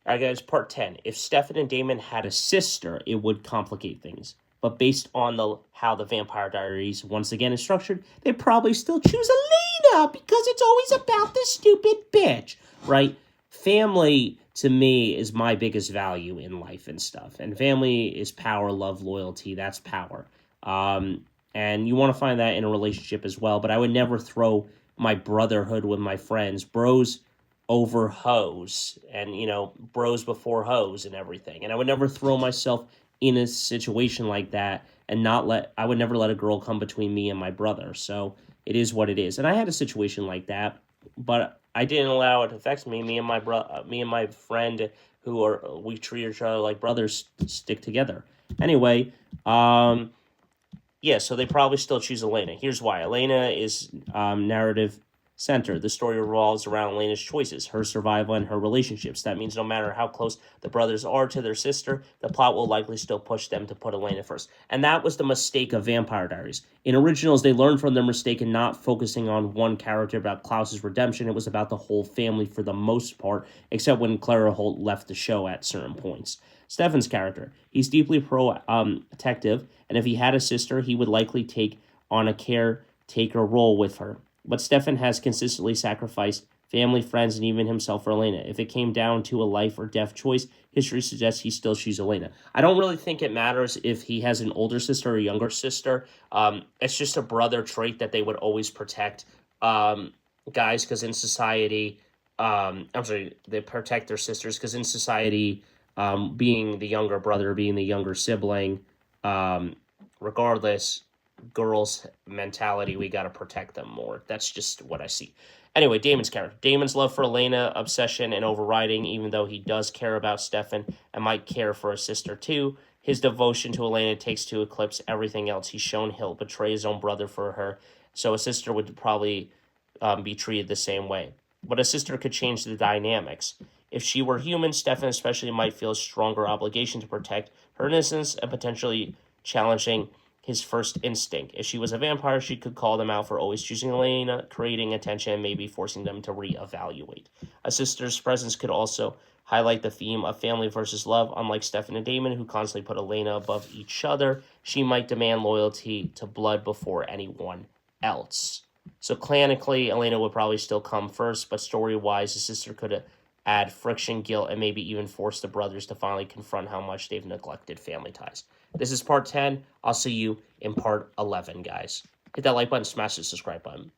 All right, guys, part 10. If Stefan and Damon had a sister, it would complicate things. But based on how the Vampire Diaries, once again, is structured, they'd probably still choose Elena because it's always about the stupid bitch, right? Family, to me, is my biggest value in life and stuff. And family is power, love, loyalty. That's power. And you want to find that in a relationship as well. But I would never throw my brotherhood with my friends. Bros over hoes, and bros before hoes and everything. And I would never throw myself in a situation like that, and I would never let a girl come between me and my brother. So it is what it is. And I had a situation like that, but I didn't allow it to affect me. Me and my friend, we treat each other like brothers, stick together. Anyway, yeah, so they probably still choose Elena. Here's why. Elena is narrative center. The story revolves around Elena's choices, her survival, and her relationships. That means no matter how close the brothers are to their sister, the plot will likely still push them to put Elena first. And that was the mistake of Vampire Diaries. In originals, they learned from their mistake in not focusing on one character about Klaus's redemption. It was about the whole family for the most part, except when Clara Holt left the show at certain points. Stefan's character. He's deeply protective, and if he had a sister, he would likely take on a caretaker role with her. But Stefan has consistently sacrificed family, friends, and even himself for Elena. If it came down to a life or death choice, history suggests he still chooses Elena. I don't really think it matters if he has an older sister or a younger sister. It's just a brother trait that they would always protect guys, because in society, they protect their sisters because in society, being the younger brother, being the younger sibling, regardless, girls' mentality, we got to protect them more. That's just what I see. Anyway, Damon's character. Damon's love for Elena, obsession, and overriding, even though he does care about Stefan and might care for his sister too. His devotion to Elena takes to eclipse everything else. He's shown he'll betray his own brother for her, so a sister would probably be treated the same way. But a sister could change the dynamics. If she were human, Stefan especially might feel a stronger obligation to protect her innocence and potentially challenging his first instinct. If she was a vampire, she could call them out for always choosing Elena, creating attention, and maybe forcing them to reevaluate. A sister's presence could also highlight the theme of family versus love. Unlike Stefan and Damon, who constantly put Elena above each other, she might demand loyalty to blood before anyone else. So canonically, Elena would probably still come first, but story-wise, the sister could add friction, guilt, and maybe even force the brothers to finally confront how much they've neglected family ties. This is part 10. I'll see you in part 11, guys. Hit that like button, smash the subscribe button.